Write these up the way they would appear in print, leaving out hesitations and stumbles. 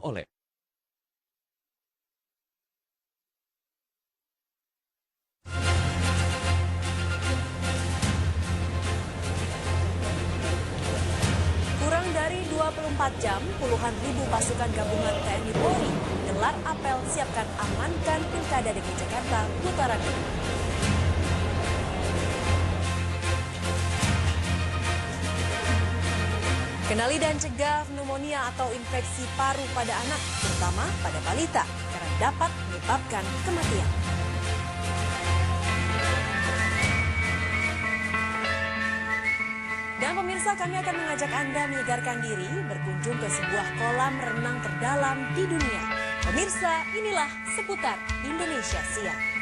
disampaikan oleh Kurang dari 24 jam, puluhan ribu pasukan gabungan TNI Polri gelar apel siapkan amankan Pilkada DKI Jakarta putaran kedua. Kenali dan cegah pneumonia atau infeksi paru pada anak, terutama pada balita, karena dapat menyebabkan kematian. Dan pemirsa, kami akan mengajak Anda menyegarkan diri berkunjung ke sebuah kolam renang terdalam di dunia. Pemirsa, inilah seputar Indonesia Siang.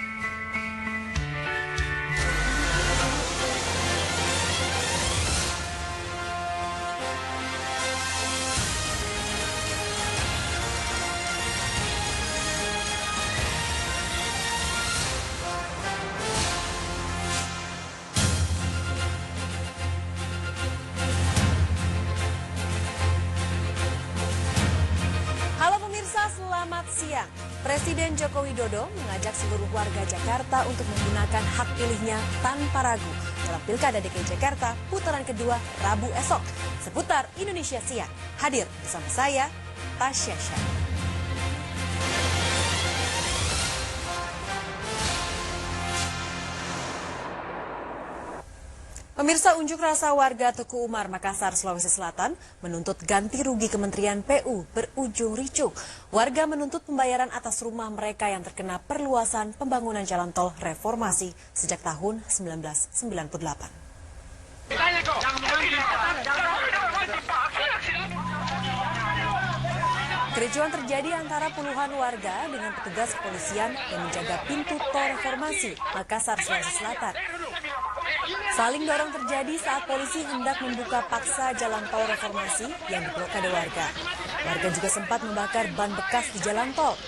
Selamat siang. Presiden Joko Widodo mengajak seluruh warga Jakarta untuk menggunakan hak pilihnya tanpa ragu dalam Pilkada DKI Jakarta putaran kedua Rabu esok. Seputar Indonesia Siang. Hadir bersama saya, Tasya Shah. Pemirsa, unjuk rasa warga Tuku Umar, Makassar, Sulawesi Selatan menuntut ganti rugi Kementerian PU berujung ricuh. Warga menuntut pembayaran atas rumah mereka yang terkena perluasan pembangunan jalan tol reformasi sejak tahun 1998. Kericuhan terjadi antara puluhan warga dengan petugas kepolisian yang menjaga pintu tol reformasi Makassar, Sulawesi Selatan. Saling dorong terjadi saat polisi hendak membuka paksa jalan tol reformasi yang diblokade warga. Warga juga sempat membakar ban bekas di jalan tol.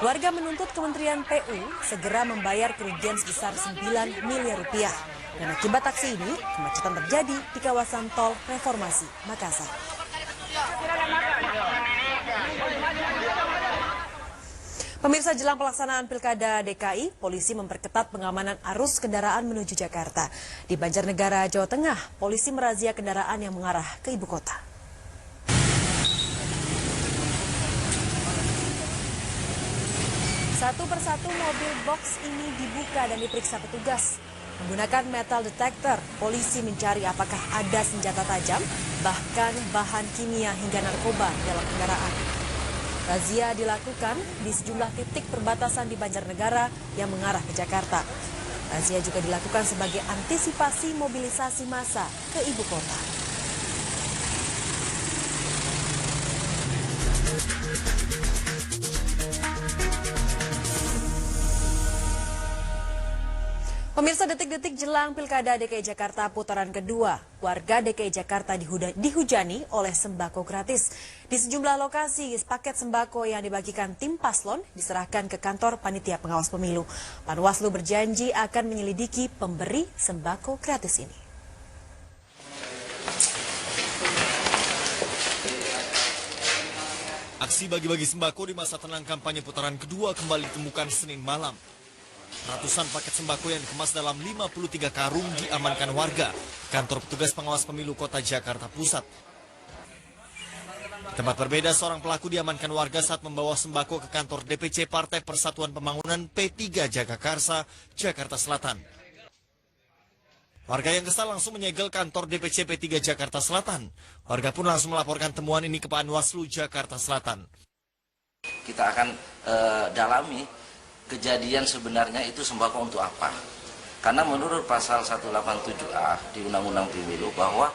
Warga menuntut Kementerian PU segera membayar kerugian sebesar 9 miliar rupiah. Dan akibat aksi ini, kemacetan terjadi di kawasan tol reformasi Makassar. Pemirsa, jelang pelaksanaan Pilkada DKI, polisi memperketat pengamanan arus kendaraan menuju Jakarta. Di Banjarnegara, Jawa Tengah, polisi merazia kendaraan yang mengarah ke ibu kota. Satu persatu mobil box ini dibuka dan diperiksa petugas. Menggunakan metal detector, polisi mencari apakah ada senjata tajam, bahkan bahan kimia hingga narkoba dalam kendaraan. Razia dilakukan di sejumlah titik perbatasan di Banjarnegara yang mengarah ke Jakarta. Razia juga dilakukan sebagai antisipasi mobilisasi massa ke ibu kota. Pemirsa, detik-detik jelang Pilkada DKI Jakarta putaran kedua, warga DKI Jakarta dihujani oleh sembako gratis. Di sejumlah lokasi, paket sembako yang dibagikan tim paslon diserahkan ke kantor panitia pengawas pemilu. Panwaslu berjanji akan menyelidiki pemberi sembako gratis ini. aksi bagi-bagi sembako di masa tenang kampanye putaran kedua kembali ditemukan Senin malam. Ratusan paket sembako yang dikemas dalam 53 karung diamankan warga kantor petugas pengawas pemilu kota Jakarta Pusat. Di tempat berbeda, seorang pelaku diamankan warga saat membawa sembako ke kantor DPC Partai Persatuan Pembangunan P3 Jagakarsa, Jakarta Selatan. Warga yang kesal langsung menyegel kantor DPC P3 Jakarta Selatan. Warga pun langsung melaporkan temuan ini ke Panwaslu Jakarta Selatan. Kita akan dalami kejadian sebenarnya itu sembako untuk apa. Karena menurut pasal 187A di Undang-Undang Pemilu bahwa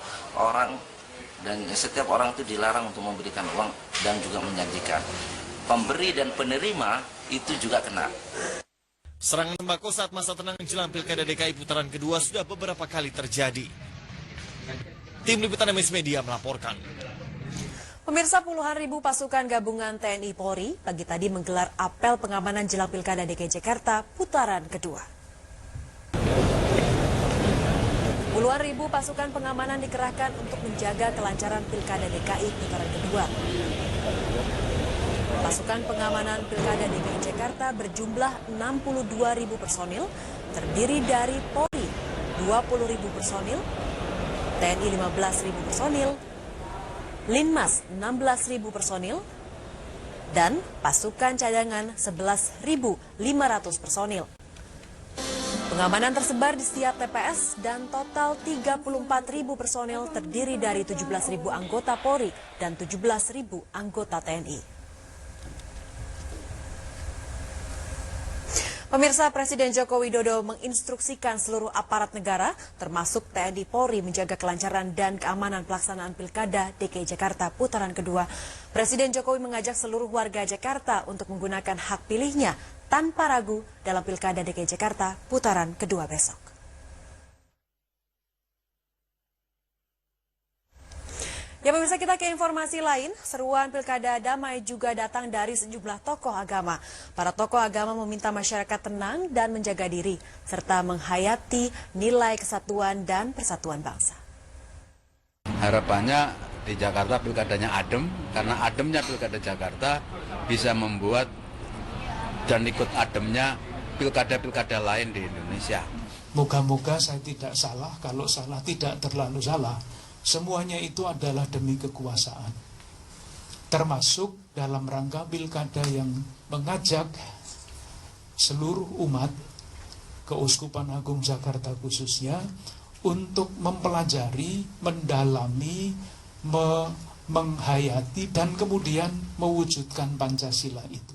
setiap orang itu dilarang untuk memberikan uang dan juga menjanjikan. Pemberi dan penerima itu juga kena. Serangan sembako saat masa tenang jelang Pilkada DKI putaran kedua sudah beberapa kali terjadi. Tim Liputan MS Media melaporkan. Pemirsa, puluhan ribu pasukan gabungan TNI Polri pagi tadi menggelar apel pengamanan jelang Pilkada DKI Jakarta putaran kedua. Puluhan ribu pasukan pengamanan dikerahkan untuk menjaga kelancaran Pilkada DKI putaran kedua. pasukan pengamanan Pilkada DKI Jakarta berjumlah 62.000 personil, terdiri dari Polri 20.000 personil, TNI 15.000 personil, Linmas 16.000 personil, dan pasukan cadangan 11.500 personil. Pengamanan tersebar di setiap TPS dan total 34.000 personil terdiri dari 17.000 anggota Polri dan 17.000 anggota TNI. Pemirsa, Presiden Joko Widodo menginstruksikan seluruh aparat negara, termasuk TNI Polri, menjaga kelancaran dan keamanan pelaksanaan Pilkada DKI Jakarta putaran kedua. Presiden Jokowi mengajak seluruh warga Jakarta untuk menggunakan hak pilihnya tanpa ragu dalam Pilkada DKI Jakarta putaran kedua besok. Ya pemirsa, kita ke informasi lain. Seruan Pilkada damai juga datang dari sejumlah tokoh agama. Para tokoh agama meminta masyarakat tenang dan menjaga diri, serta menghayati nilai kesatuan dan persatuan bangsa. Harapannya di Jakarta pilkadanya adem, karena ademnya Pilkada Jakarta bisa membuat dan ikut ademnya pilkada-pilkada lain di Indonesia. Moga-moga saya tidak salah, kalau salah tidak terlalu salah. Semuanya itu adalah demi kekuasaan. Termasuk dalam rangka pilkada yang mengajak seluruh umat, Keuskupan Agung Jakarta khususnya, untuk mempelajari, mendalami, menghayati, dan kemudian mewujudkan Pancasila itu.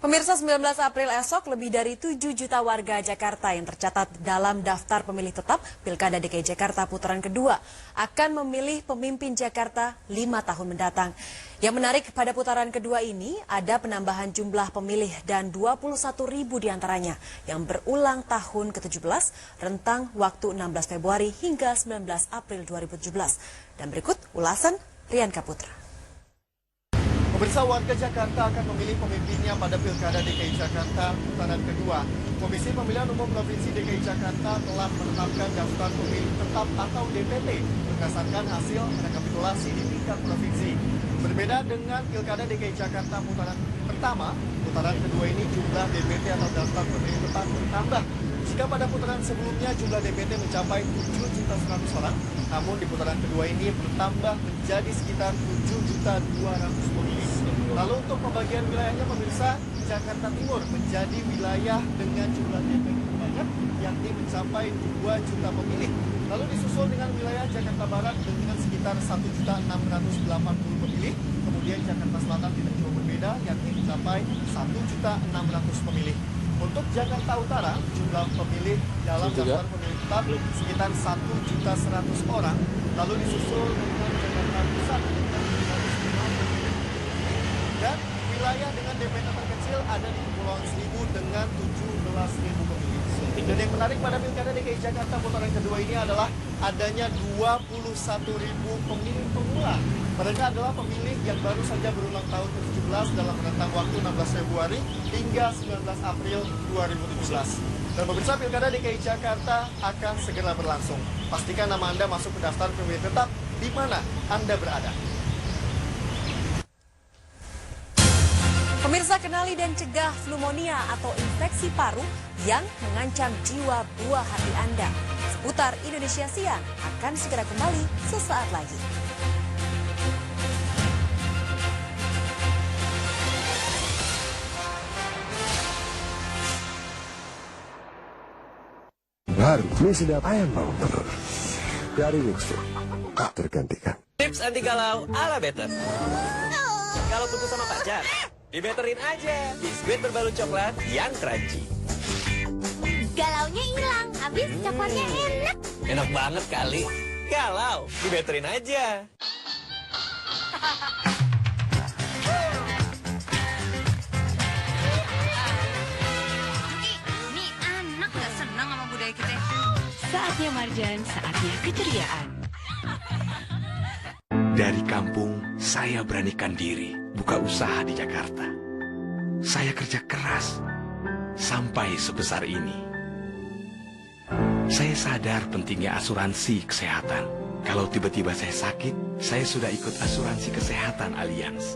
Pemirsa, 19 April esok lebih dari 7 juta warga Jakarta yang tercatat dalam daftar pemilih tetap Pilkada DKI Jakarta putaran kedua akan memilih pemimpin Jakarta 5 tahun mendatang. Yang menarik pada putaran kedua ini ada penambahan jumlah pemilih dan 21.000 diantaranya yang berulang tahun ke-17 rentang waktu 16 Februari hingga 19 April 2017. Dan berikut ulasan Rian Kaputra. Pemirsa, warga Jakarta akan memilih pemimpinnya pada Pilkada DKI Jakarta putaran kedua. Komisi Pemilihan Umum Provinsi DKI Jakarta telah menetapkan daftar pemilih tetap atau DPT berdasarkan hasil rekapitulasi di tingkat provinsi. Berbeda dengan Pilkada DKI Jakarta putaran pertama, putaran kedua ini jumlah DPT atau daftar pemilih tetap bertambah. Jika pada putaran sebelumnya jumlah DPT mencapai 7.100.000 orang, namun di putaran kedua ini bertambah menjadi sekitar 7.200.000 pemilih. Lalu untuk pembagian wilayahnya pemirsa, Jakarta Timur menjadi wilayah dengan jumlah DPT terbanyak, yakni mencapai 2 juta pemilih. Lalu disusul dengan wilayah Jakarta Barat dengan sekitar 1.680 pemilih. Kemudian Jakarta Selatan tidak jauh berbeda, yakni mencapai 1.600 pemilih. Untuk Jakarta Utara, jumlah pemilih dalam daftar pemilih tetap sekitar 1.100.000 orang. Lalu disusul dengan Jakarta Pusat dan wilayah dengan DPT terkecil ada di Kepulauan Seribu dengan 17.000 pemilih. Dan yang menarik pada Pilkada DKI Jakarta putaran kedua ini adalah adanya 21.000 pemilih pemula. Mereka adalah pemilih yang baru saja berulang tahun ke-17 dalam rentang waktu 16 Februari hingga 19 April 2017. Dan pemirsa, Pilkada DKI Jakarta akan segera berlangsung. Pastikan nama Anda masuk ke daftar pemilih tetap di mana Anda berada. Pemirsa, kenali dan cegah pneumonia atau infeksi paru yang mengancam jiwa buah hati Anda. Seputar Indonesia Siang akan segera kembali sesaat lagi. Baru mie sedap ayam bawang telur dari Mixfood, tak tergantikan. Tips anti galau ala Better. Kalau putus sama pacar, dibetterin aja biskuit berbalut coklat yang crunchy. Galaunya hilang, habis coklatnya enak. Enak banget kali. Galau, dibetterin aja. Ini anak gak senang sama budaya kita. Saatnya Marjan, saatnya keceriaan. Dari kampung, saya beranikan diri buka usaha di Jakarta. Saya kerja keras sampai sebesar ini. Saya sadar pentingnya asuransi kesehatan. Kalau tiba-tiba saya sakit, saya sudah ikut asuransi kesehatan Allianz.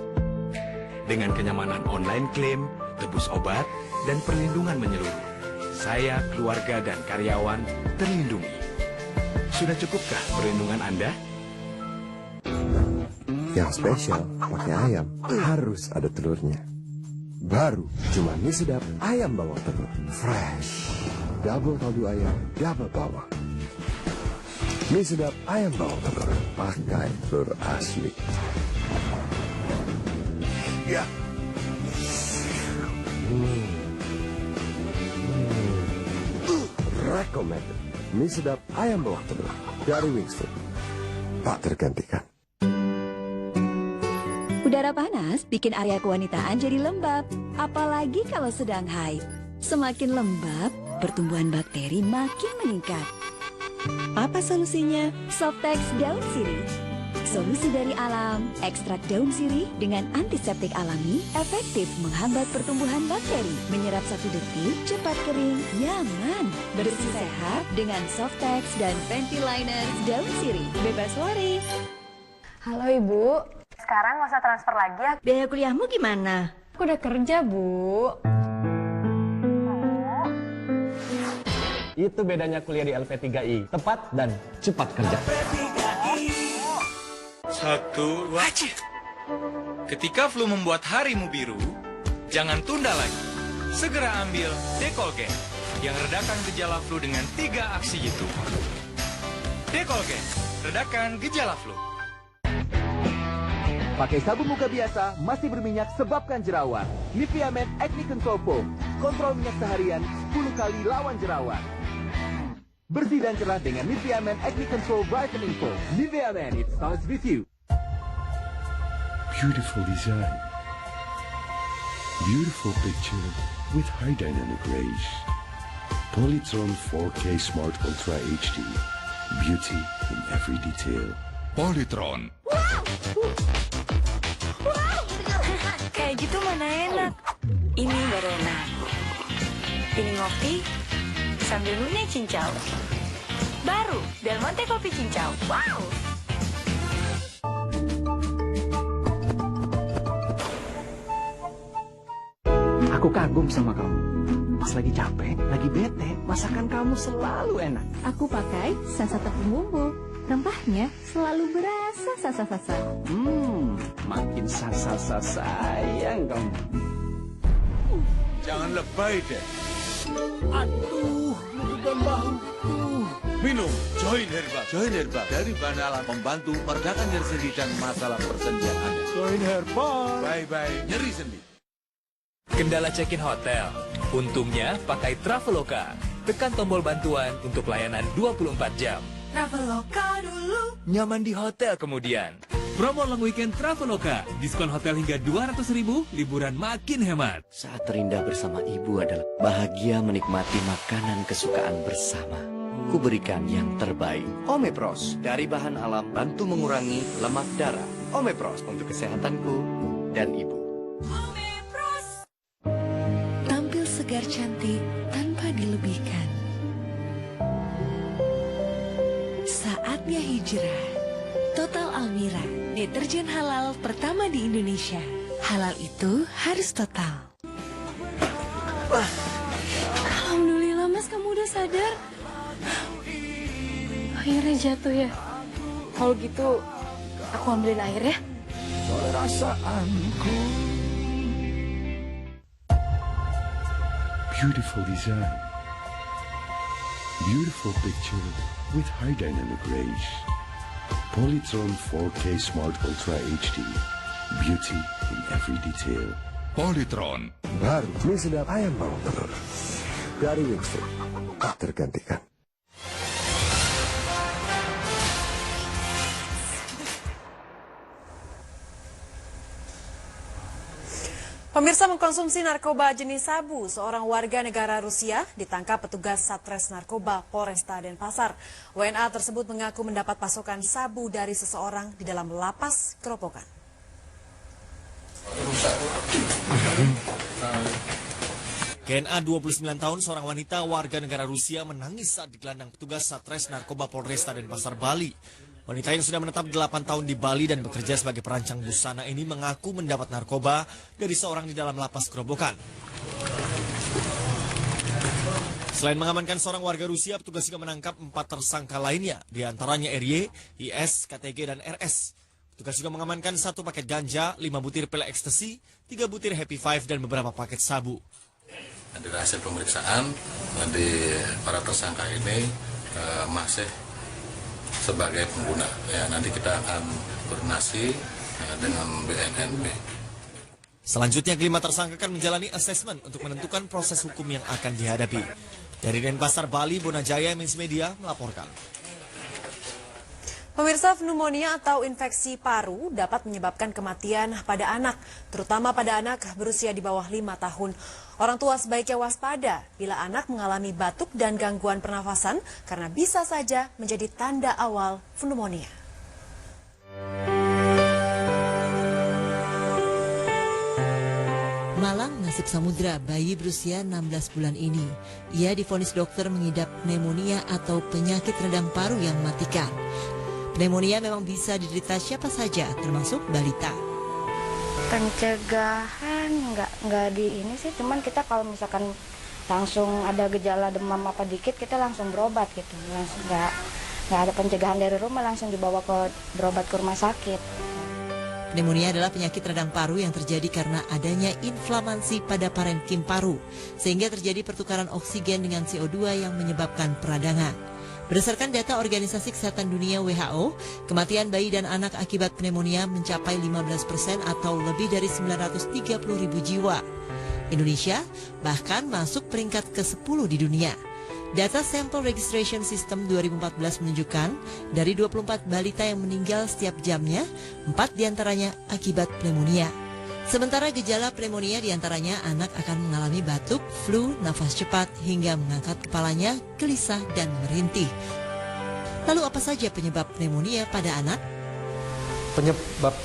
dengan kenyamanan online klaim, tebus obat, dan perlindungan menyeluruh. Saya, keluarga, dan karyawan terlindungi. Sudah cukupkah perlindungan Anda? Yang spesial pakai ayam harus ada telurnya. Baru cuma mie sedap ayam bawang telur. Fresh. Double kaldu ayam, double bawang. Mie sedap ayam bawang telur. Pakai telur asli. Ya. Recommended. Mie sedap ayam bawang telur dari Wings Food. Tak tergantikan. Udara panas bikin area kewanitaan jadi lembab, apalagi kalau sedang haid. Semakin lembab, pertumbuhan bakteri makin meningkat. Apa solusinya? Softex Daun Sirih. Solusi dari alam, ekstrak daun sirih dengan antiseptik alami, efektif menghambat pertumbuhan bakteri. Menyerap 1 detik, cepat kering, nyaman. Bersih sehat dengan Softex dan Ventiliner Daun Sirih. Bebas worry. Halo Ibu, sekarang nggak usah transfer lagi ya. Biaya kuliahmu gimana? Aku udah kerja, Bu. Itu bedanya kuliah di LP3I. Tepat dan cepat kerja. 1, 2, acih. Ketika flu membuat harimu biru, jangan tunda lagi. Segera ambil Decolgen yang redakan gejala flu dengan 3 aksi jitu. Decolgen, redakan gejala flu. Pakai sabun muka biasa, masih berminyak sebabkan jerawat. Nivea Men Acne Control Foam. Kontrol minyak seharian 10 kali lawan jerawat. Bersih dan cerah dengan Nivea Men Acne Control Brightening Foam. Nivea Men, it starts with you. Beautiful design. Beautiful picture with high dynamic range. Polytron 4K Smart Ultra HD. Beauty in every detail. Polytron. Kayak gitu mana enak. Ini baru enak. Ini ngopi sambil ngunyah cincau. Baru Del Monte Kopi Cincau. Wow. Aku kagum sama kamu. Pas lagi capek, lagi bete, masakan kamu selalu enak. Aku pakai Sasa tepung bumbu. Rempahnya selalu berasa sasa-sasa. Makin sasa-sasa sayang kamu. Jangan lebay deh. Aduh, bukan bahu. Minum Join Herba. Join Herba dari bahan alam membantu meredakan nyeri sendi dan masalah persendian Anda. Join Herba. Bye-bye nyeri sendi. Kendala check-in hotel. Untungnya pakai Traveloka. Tekan tombol bantuan untuk layanan 24 jam. Traveloka dulu. Nyaman di hotel kemudian. Promo long weekend Traveloka. Diskon hotel hingga 200.000, liburan makin hemat. Saat terindah bersama ibu adalah bahagia menikmati makanan kesukaan bersama. Kuberikan yang terbaik. Omepros dari bahan alam bantu mengurangi lemak darah. Omepros untuk kesehatanku dan ibu. Tampil segar cantik tanpa dilebihkan. Saatnya hijrah. Total Almira, deterjen halal pertama di Indonesia. Halal itu harus total. Alhamdulillah Mas, kamu udah sadar. Airnya jatuh ya. Kalau gitu, aku ambilin air ya. Perasaanku. Beautiful design. Beautiful picture with high dynamic range. Polytron 4K Smart Ultra HD. Beauty in every detail. Polytron. Baru mie sedap ayam bawang telur dari Wings Food. Tak tergantikan. Pemirsa, mengkonsumsi narkoba jenis sabu, seorang warga negara Rusia ditangkap petugas Satres Narkoba Polresta Denpasar. WNA tersebut mengaku mendapat pasokan sabu dari seseorang di dalam lapas Keropokan. GNA 29 tahun, seorang wanita warga negara Rusia menangis saat digelandang petugas Satres Narkoba Polresta Denpasar, Bali. Wanita yang sudah menetap 8 tahun di Bali dan bekerja sebagai perancang busana ini mengaku mendapat narkoba dari seorang di dalam lapas Gerobokan. Selain mengamankan seorang warga Rusia, petugas juga menangkap 4 tersangka lainnya, diantaranya RY, IS, KTG, dan RS. Petugas juga mengamankan 1 paket ganja, 5 butir pil ekstasi, 3 butir Happy Five, dan beberapa paket sabu. Dari hasil pemeriksaan, dari para tersangka ini masih sebagai pengguna. Ya, nanti kita akan koordinasi dengan BNNB. Selanjutnya, kelima tersangka akan menjalani asesmen untuk menentukan proses hukum yang akan dihadapi. Dari Denpasar, Bali, Bonajaya, Mins Media melaporkan. Pemirsa, pneumonia atau infeksi paru dapat menyebabkan kematian pada anak, terutama pada anak berusia di bawah 5 tahun. Orang tua sebaiknya waspada bila anak mengalami batuk dan gangguan pernafasan karena bisa saja menjadi tanda awal pneumonia. Malang nasib Samudra, bayi berusia 16 bulan ini. Ia divonis dokter mengidap pneumonia atau penyakit radang paru yang mematikan. Pneumonia memang bisa diderita siapa saja, termasuk balita. Pencegahan nggak di ini sih, cuman kita kalau misalkan langsung ada gejala demam apa dikit kita langsung berobat gitu, langsung nggak ada pencegahan dari rumah, langsung dibawa berobat ke rumah sakit. Pneumonia adalah penyakit radang paru yang terjadi karena adanya inflamasi pada parenkim paru, sehingga terjadi pertukaran oksigen dengan CO2 yang menyebabkan peradangan. Berdasarkan data Organisasi Kesehatan Dunia WHO, kematian bayi dan anak akibat pneumonia mencapai 15% atau lebih dari 930.000 jiwa. Indonesia bahkan masuk peringkat ke-10 di dunia. Data Sample Registration System 2014 menunjukkan dari 24 balita yang meninggal setiap jamnya, 4 diantaranya akibat pneumonia. Sementara gejala pneumonia diantaranya anak akan mengalami batuk, flu, nafas cepat, hingga mengangkat kepalanya, gelisah, dan merintih. Lalu apa saja penyebab pneumonia pada anak? Penyebab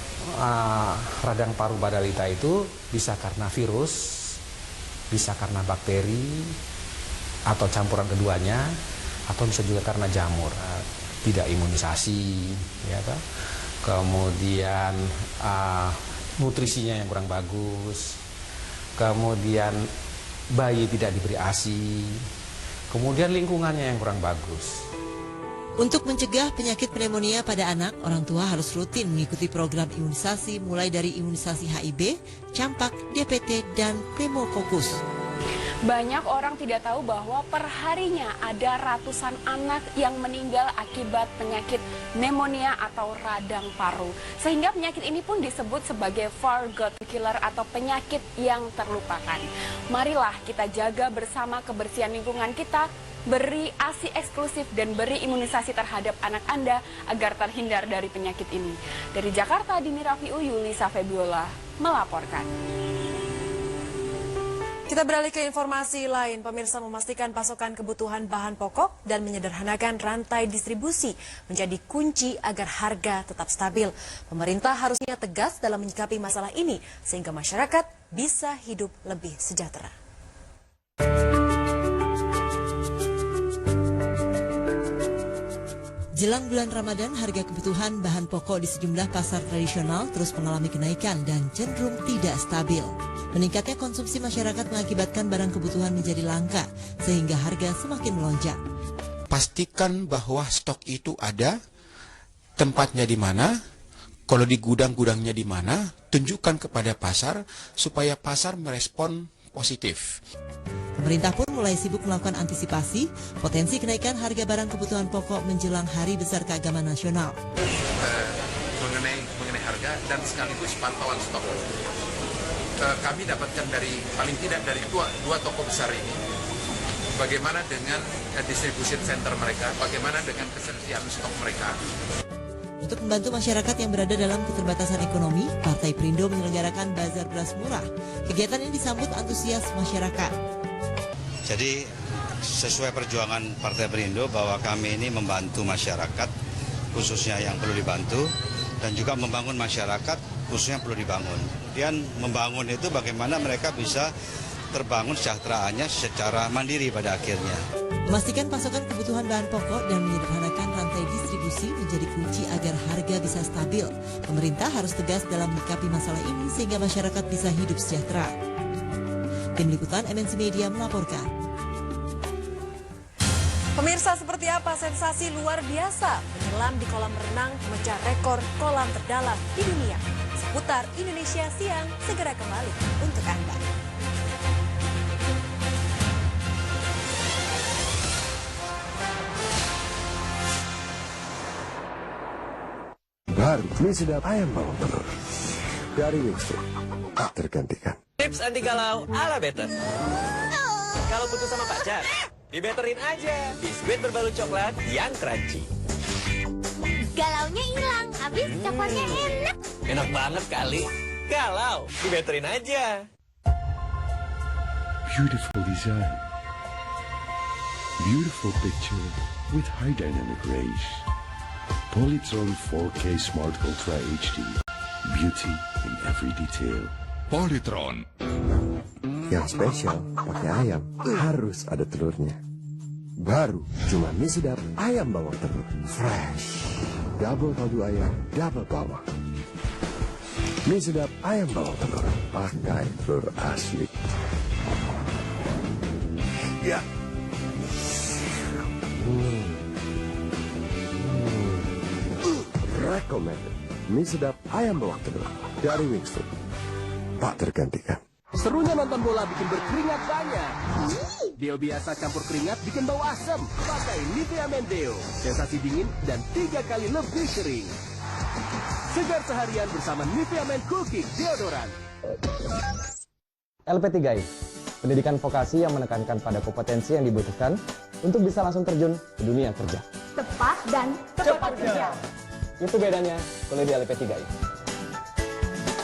radang paru pada balita itu bisa karena virus, bisa karena bakteri, atau campuran keduanya, atau bisa juga karena jamur, tidak imunisasi, ya toh. Kemudian nutrisinya yang kurang bagus, kemudian bayi tidak diberi ASI, kemudian lingkungannya yang kurang bagus. Untuk mencegah penyakit pneumonia pada anak, orang tua harus rutin mengikuti program imunisasi mulai dari imunisasi HIV, campak, DPT, dan pneumokokus. Banyak orang tidak tahu bahwa perharinya ada ratusan anak yang meninggal akibat penyakit pneumonia atau radang paru. Sehingga penyakit ini pun disebut sebagai forgotten killer atau penyakit yang terlupakan. Marilah kita jaga bersama kebersihan lingkungan kita, beri ASI eksklusif dan beri imunisasi terhadap anak Anda agar terhindar dari penyakit ini. Dari Jakarta, Dini Rafiu, Yulisa Febiola melaporkan. Kita beralih ke informasi lain. Pemirsa, memastikan pasokan kebutuhan bahan pokok dan menyederhanakan rantai distribusi menjadi kunci agar harga tetap stabil. Pemerintah harusnya tegas dalam menyikapi masalah ini sehingga masyarakat bisa hidup lebih sejahtera. Jelang bulan Ramadan, harga kebutuhan bahan pokok di sejumlah pasar tradisional terus mengalami kenaikan dan cenderung tidak stabil. Meningkatnya konsumsi masyarakat mengakibatkan barang kebutuhan menjadi langka, sehingga harga semakin melonjak. Pastikan bahwa stok itu ada, tempatnya di mana, kalau di gudang-gudangnya di mana, tunjukkan kepada pasar supaya pasar merespon positif. Pemerintah pun mulai sibuk melakukan antisipasi potensi kenaikan harga barang kebutuhan pokok menjelang Hari Besar Keagamaan Nasional. Mengenai harga dan sekaligus pantauan stok. Kami dapatkan paling tidak dari dua toko besar ini, bagaimana dengan distribution center mereka, bagaimana dengan ketersediaan stok mereka. Untuk membantu masyarakat yang berada dalam keterbatasan ekonomi, Partai Perindo menyelenggarakan bazar beras murah. Kegiatan ini disambut antusias masyarakat. Jadi sesuai perjuangan Partai Perindo bahwa kami ini membantu masyarakat, khususnya yang perlu dibantu, dan juga membangun masyarakat, khususnya yang perlu dibangun. Kemudian membangun itu bagaimana mereka bisa terbangun sejahteraannya secara mandiri pada akhirnya. Memastikan pasokan kebutuhan bahan pokok dan menyederhanakan rantai distribusi menjadi kunci agar harga bisa stabil. Pemerintah harus tegas dalam menyikapi masalah ini sehingga masyarakat bisa hidup sejahtera. Tim Liputan MNC Media melaporkan. Pemirsa, seperti apa sensasi luar biasa menyelam di kolam renang memecah rekor kolam terdalam di dunia? Seputar Indonesia Siang segera kembali untuk Anda. Baru mie sedap ayam bawang telur dari Wingstream, tak tergantikan. Tips anti galau ala Better. Kalau putus sama pacar, dibetterin aja biskuit berbalut coklat yang crunchy. Galaunya hilang, habis coklatnya enak. Enak banget kali. Galau, dibetterin aja. Beautiful design. Beautiful picture with high dynamic range. Polytron 4K Smart Ultra HD. Beauty in every detail. Polytron. Yang spesial pakai ayam harus ada telurnya. Baru cuma mie sedap ayam bawang telur. Fresh. Double kaldu ayam, double bawang. Mie sedap ayam bawang telur pakai telur asli. Ya. Recommended. Mie sedap ayam bawang telur dari Wingstream, tak tergantikan. Serunya nonton bola bikin berkeringat banyak. Deo biasa campur keringat bikin bau asam. Pakai Nivea Men Deo. Sensasi dingin dan 3 kali lebih kering. Segar seharian bersama Nivea Men Cooking Deodorant. LP3I, pendidikan vokasi yang menekankan pada kompetensi yang dibutuhkan untuk bisa langsung terjun ke dunia kerja. Tepat dan cepat kerja. Itu bedanya kuliah di LP3I.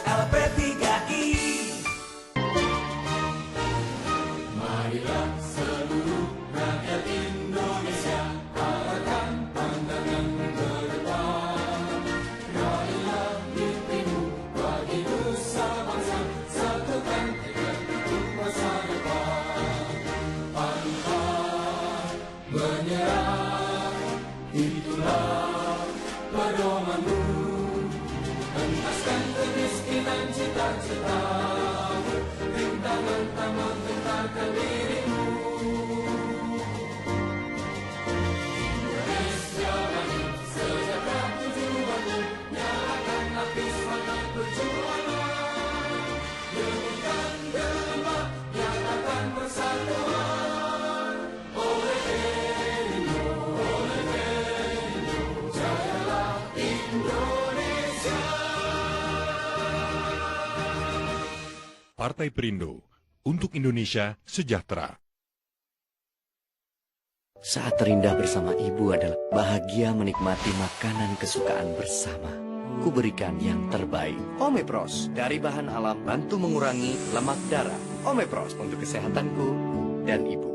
LP3I. Marilah seluruh rakyat Indonesia arahkan pandangan ke depan. Raihlah mimpimu bagi nusa bangsa, satukan tekad untuk masa depan. Pantang menyerah, itulah pedomanmu. Entaskan kemiskinan cita-cita, rintangan tak menggentarkan dirimu. Indonesia maju, sejahtera tujuanmu, nyalakan api semangat perjuangan. Lemburkan gelombang, nyatakan persatuan. Oleh Perindo, jayalah Indonesia. Partai Perindo, untuk Indonesia sejahtera. Saat terindah bersama ibu adalah bahagia menikmati makanan kesukaan bersama. Kuberikan yang terbaik. Omepros, dari bahan alam, bantu mengurangi lemak darah. Omepros, untuk kesehatanku dan ibu.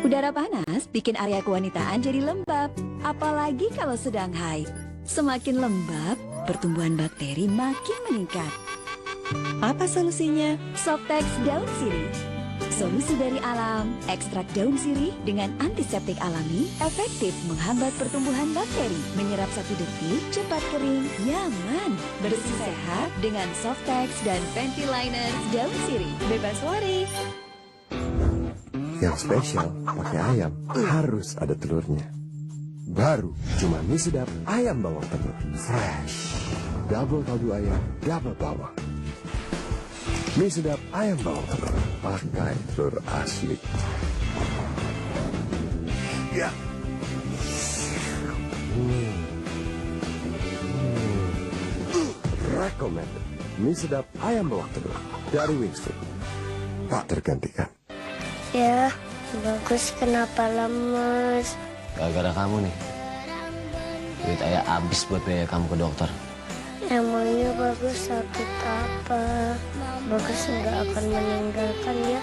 Udara panas bikin area kewanitaan jadi lembab, apalagi kalau sedang haid. Semakin lembab, pertumbuhan bakteri makin meningkat. Apa solusinya? Softex Daun Sirih. Solusi dari alam, ekstrak daun sirih dengan antiseptik alami, efektif menghambat pertumbuhan bakteri, menyerap 1 detik, cepat kering, nyaman, bersih sehat dengan Softex dan Ventiliner Daun Sirih. Bebas worry. Yang spesial pakai ayam harus ada telurnya. Baru cuma mie sedap ayam bawang telur. Fresh. Double kaldu ayam, double bawang. Mie sedap ayam bawang telur pakai telur asli. Ya. Recommended. Mie sedap ayam bawang telur dari Wingstream, tak tergantikan. Ya, bagus, kenapa lemes? Gara-gara kamu nih. Duit ayah habis buat biaya kamu ke dokter. Emangnya Bagus sakit apa? Bagus nggak akan meninggalkan ya?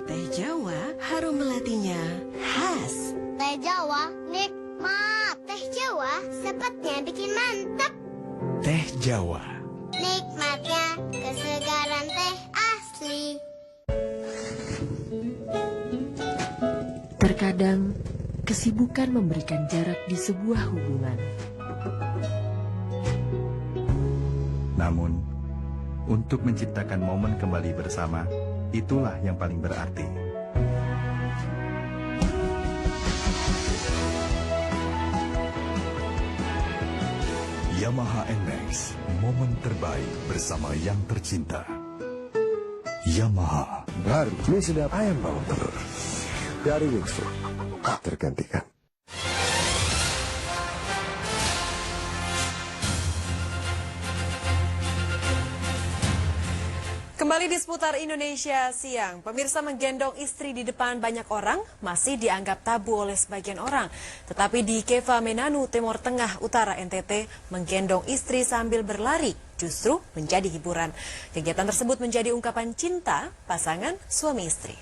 Teh Jawa harum melatinya khas. Teh Jawa nikmat. Teh Jawa sepatnya bikin mantap. Teh Jawa. Nikmat. enaknya kesegaran teh asli. Terkadang, kesibukan memberikan jarak di sebuah hubungan. Namun, untuk menciptakan momen kembali bersama, itulah yang paling berarti. Yamaha NMAX, momen terbaik bersama yang tercinta. Yamaha. Baru mie sedap ayam bawang telur dari Wings Food tak tergantikan. Kembali di seputar Indonesia siang, pemirsa menggendong istri di depan banyak orang masih dianggap tabu oleh sebagian orang. Tetapi di Keva Menanu, Timur Tengah Utara NTT, menggendong istri sambil berlari justru menjadi hiburan. Kegiatan tersebut menjadi ungkapan cinta pasangan suami istri.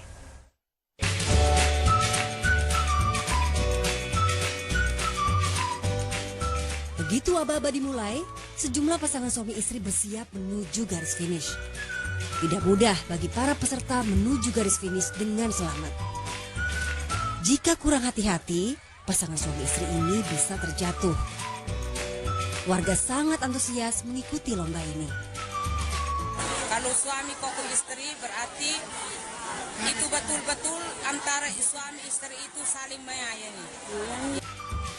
Begitu aba-aba dimulai, sejumlah pasangan suami istri bersiap menuju garis finish. Tidak mudah bagi para peserta menuju garis finish dengan selamat. Jika kurang hati-hati, pasangan suami istri ini bisa terjatuh. Warga sangat antusias mengikuti lomba ini. Kalau suami koko istri berarti itu betul-betul antara suami istri itu saling menyayangi.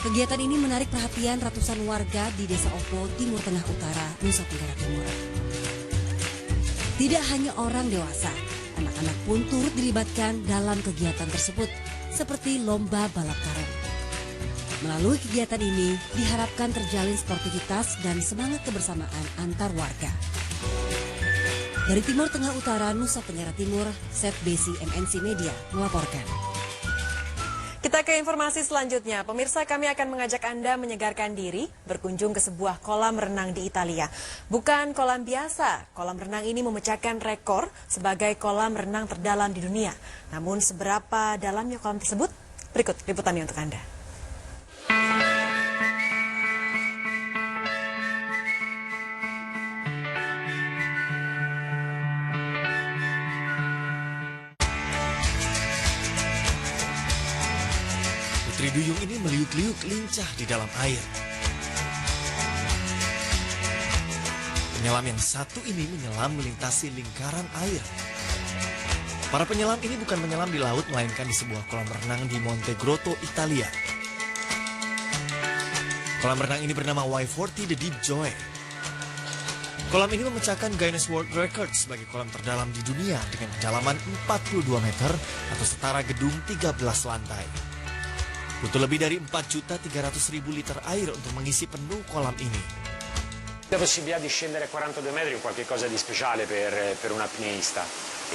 Kegiatan ini menarik perhatian ratusan warga di Desa Opo, Timur Tengah Utara, Nusa Tenggara Timur. Tidak hanya orang dewasa, anak-anak pun turut dilibatkan dalam kegiatan tersebut, seperti lomba balap karung. Melalui kegiatan ini, diharapkan terjalin sportivitas dan semangat kebersamaan antar warga. Dari Timur Tengah Utara, Nusa Tenggara Timur, Seth Besi MNC Media melaporkan. Kita ke informasi selanjutnya. Pemirsa, kami akan mengajak Anda menyegarkan diri berkunjung ke sebuah kolam renang di Italia. Bukan kolam biasa, kolam renang ini memecahkan rekor sebagai kolam renang terdalam di dunia. Namun seberapa dalamnya kolam tersebut? Berikut liputannya untuk Anda. Putri duyung ini meliuk-liuk lincah di dalam air. Penyelam yang satu ini menyelam melintasi lingkaran air. Para penyelam ini bukan menyelam di laut, melainkan di sebuah kolam renang di Monte Grotto, Italia. Kolam renang ini bernama Y40 The Deep Joy. Kolam ini memecahkan Guinness World Record sebagai kolam terdalam di dunia dengan kedalaman 42 meter atau setara gedung 13 lantai. Butuh lebih dari 4.300.000 liter air untuk mengisi penuh kolam ini. La possibilità di scendere a 42 metri è qualcosa di speciale per un apneista.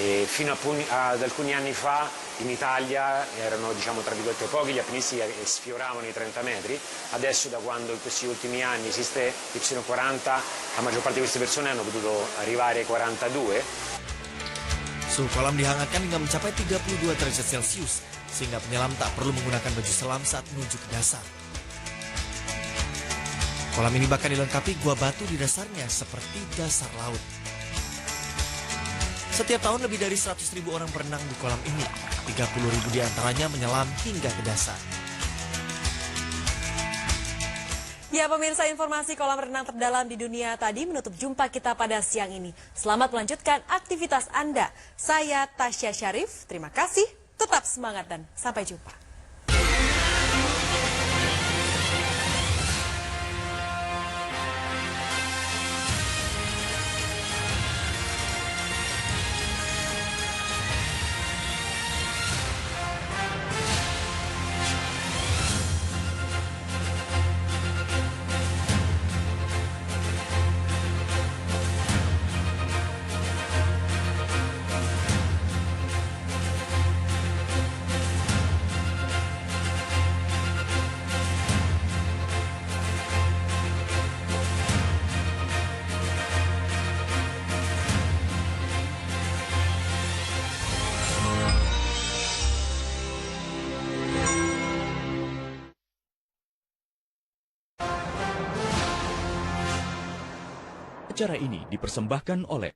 E fino ad alcuni anni fa in Italia erano, diciamo, tra virgolette pochi gli apneisti che sfioravano i 30 metri. Adesso, da quando in questi ultimi anni esiste Y40, la maggior parte di queste persone hanno potuto arrivare ai 42. Suhu kolam dihangatkan hingga mencapai 32 derajat Celcius, sehingga penyelam tak perlu menggunakan baju selam saat menuju ke dasar. Kolam ini bahkan dilengkapi gua batu di dasarnya seperti dasar laut. Setiap tahun lebih dari 100.000 orang berenang di kolam ini, 30.000 diantaranya menyelam hingga ke dasar. Ya pemirsa, informasi kolam renang terdalam di dunia tadi menutup jumpa kita pada siang ini. Selamat melanjutkan aktivitas Anda. Saya Tasya Syarif, terima kasih, tetap semangat dan sampai jumpa. Acara ini dipersembahkan oleh